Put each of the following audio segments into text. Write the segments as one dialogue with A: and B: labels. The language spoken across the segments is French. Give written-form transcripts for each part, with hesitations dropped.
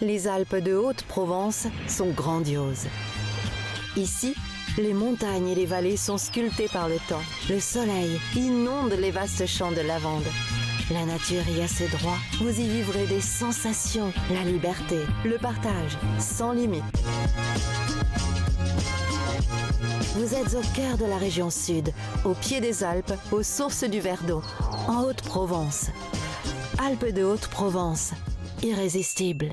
A: Les Alpes de Haute-Provence sont grandioses. Ici, les montagnes et les vallées sont sculptées par le temps. Le soleil inonde les vastes champs de lavande. La nature y a ses droits. Vous y vivrez des sensations, la liberté, le partage, sans limite. Vous êtes au cœur de la région sud, au pied des Alpes, aux sources du Verdon, en Haute-Provence. Alpes de Haute-Provence, irrésistible.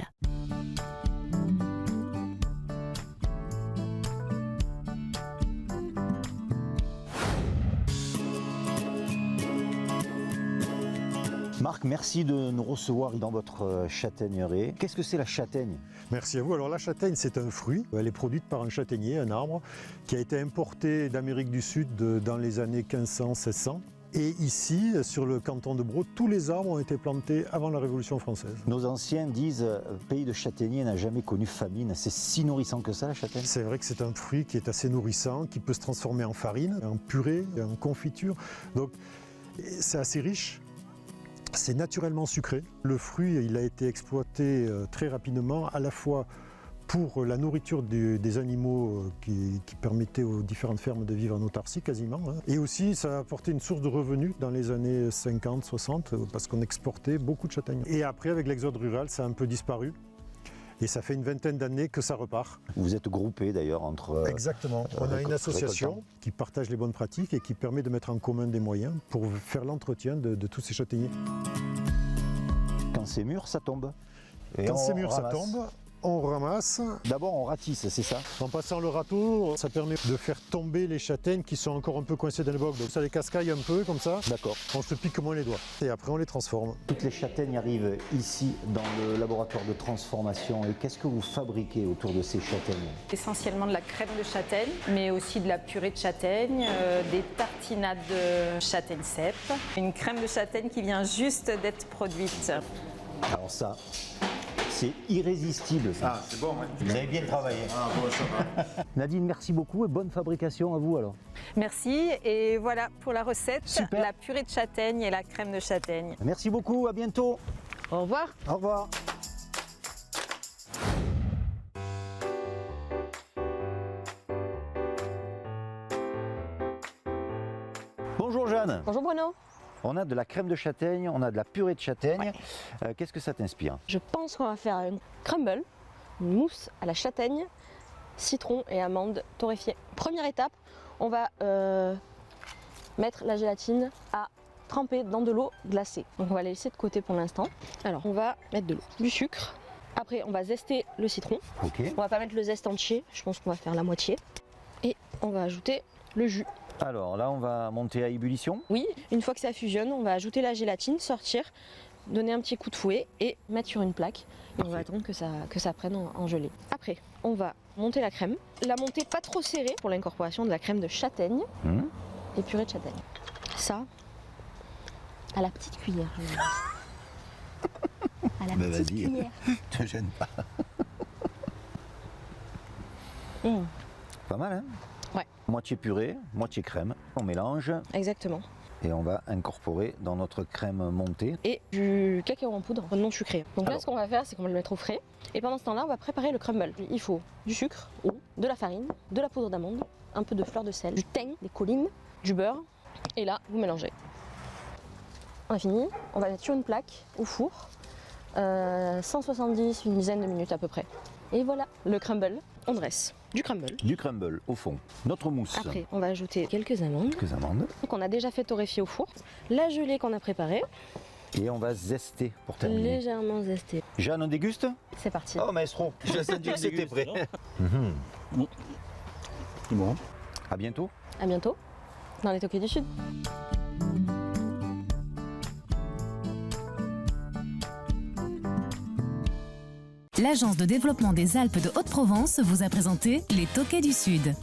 B: Marc, merci de nous recevoir dans votre châtaigneraie. Qu'est-ce que c'est la châtaigne?
C: Merci à vous. Alors la châtaigne, c'est un fruit. Elle est produite par un châtaignier, un arbre, qui a été importé d'Amérique du Sud dans les années 1500-1600. Et ici, sur le canton de Braud, tous les arbres ont été plantés avant la Révolution française.
B: Nos anciens disent pays de châtaignier n'a jamais connu famine. C'est si nourrissant que ça, la châtaigne?
C: C'est vrai que c'est un fruit qui est assez nourrissant, qui peut se transformer en farine, en purée, en confiture. Donc c'est assez riche. C'est naturellement sucré. Le fruit, il a été exploité très rapidement, à la fois pour la nourriture des animaux qui permettaient aux différentes fermes de vivre en autarcie quasiment. Et aussi, ça a apporté une source de revenus dans les années 50-60 parce qu'on exportait beaucoup de châtaignes. Et après, avec l'exode rural, ça a un peu disparu. Et ça fait une vingtaine d'années que ça repart.
B: Vous êtes groupés d'ailleurs entre...
C: Exactement. On a une association qui partage les bonnes pratiques et qui permet de mettre en commun des moyens pour faire l'entretien de tous ces châtaigniers.
B: Quand c'est mûr, ça tombe. Et
C: quand c'est mûr,
B: ramasse.
C: ça tombe. On ramasse.
B: D'abord, on ratisse, c'est ça?
C: En passant le râteau, ça permet de faire tomber les châtaignes qui sont encore un peu coincées dans le boc. Donc ça les cascaille un peu comme ça.
B: D'accord.
C: On se pique moins les doigts. Et après, on les transforme.
B: Toutes les châtaignes arrivent ici dans le laboratoire de transformation. Et qu'est-ce que vous fabriquez autour de ces châtaignes?
D: Essentiellement de la crème de châtaigne, mais aussi de la purée de châtaigne, des tartinades de châtaigne cèpe, une crème de châtaigne qui vient juste d'être produite.
B: Alors ça, c'est irrésistible. Ça.
E: Ah, c'est bon, ouais.
B: Vous avez bien travaillé.
E: Ah, bon, ça va.
B: Nadine, merci beaucoup et bonne fabrication à vous alors.
D: Merci, et voilà pour la recette,
B: Super.
D: la purée de châtaigne et la crème de châtaigne.
B: Merci beaucoup, à bientôt.
D: Au revoir.
B: Au revoir. Bonjour Jeanne.
F: Bonjour Bruno.
B: On a de la crème de châtaigne, on a de la purée de châtaigne. Qu'est-ce que ça t'inspire?
F: Je pense qu'on va faire une crumble, une mousse à la châtaigne, citron et amandes torréfiées. Première étape, on va mettre la gélatine à tremper dans de l'eau glacée. Donc on va la laisser de côté pour l'instant. Alors on va mettre de l'eau, du sucre. Après on va zester le citron.
B: Ok.
F: On va pas mettre le zeste entier, je pense qu'on va faire la moitié. Et on va ajouter le jus.
B: Alors là, on va monter à ébullition.
F: Oui, une fois que ça fusionne, on va ajouter la gélatine, sortir, donner un petit coup de fouet et mettre sur une plaque. Et on va attendre que ça prenne en gelée. Après, on va monter la crème. La monter pas trop serrée pour l'incorporation de la crème de châtaigne et purée de châtaigne. Ça, à la petite cuillère. Je vous laisse. À la petite cuillère.
B: Te gêne pas. Pas mal, hein?
F: Ouais.
B: Moitié purée, moitié crème. On mélange
F: Exactement.
B: et on va incorporer dans notre crème montée.
F: Et du cacao en poudre non sucré. Donc là,
B: Alors.
F: ce qu'on va faire, c'est qu'on va le mettre au frais. Et pendant ce temps-là, on va préparer le crumble. Il faut du sucre, eau, de la farine, de la poudre d'amande, un peu de fleur de sel, du thym, des collines, du beurre. Et là, vous mélangez. On a fini. On va mettre sur une plaque au four. 170, une dizaine de minutes à peu près. Et voilà, le crumble. On dresse du crumble.
B: Du crumble au fond. Notre mousse.
F: Après, on va ajouter quelques amandes.
B: Quelques amandes.
F: Qu'on a déjà fait torréfier au four. La gelée qu'on a préparée,
B: Et on va zester pour terminer.
F: légèrement zestée.
B: Jeanne, on déguste?
F: C'est parti.
B: Oh maestro, je senti que c'était prêt.
E: C'est bon.
B: À bientôt.
F: À bientôt dans les Tokyo du Sud.
G: L'Agence de développement des Alpes de Haute-Provence vous a présenté les Tokais du Sud.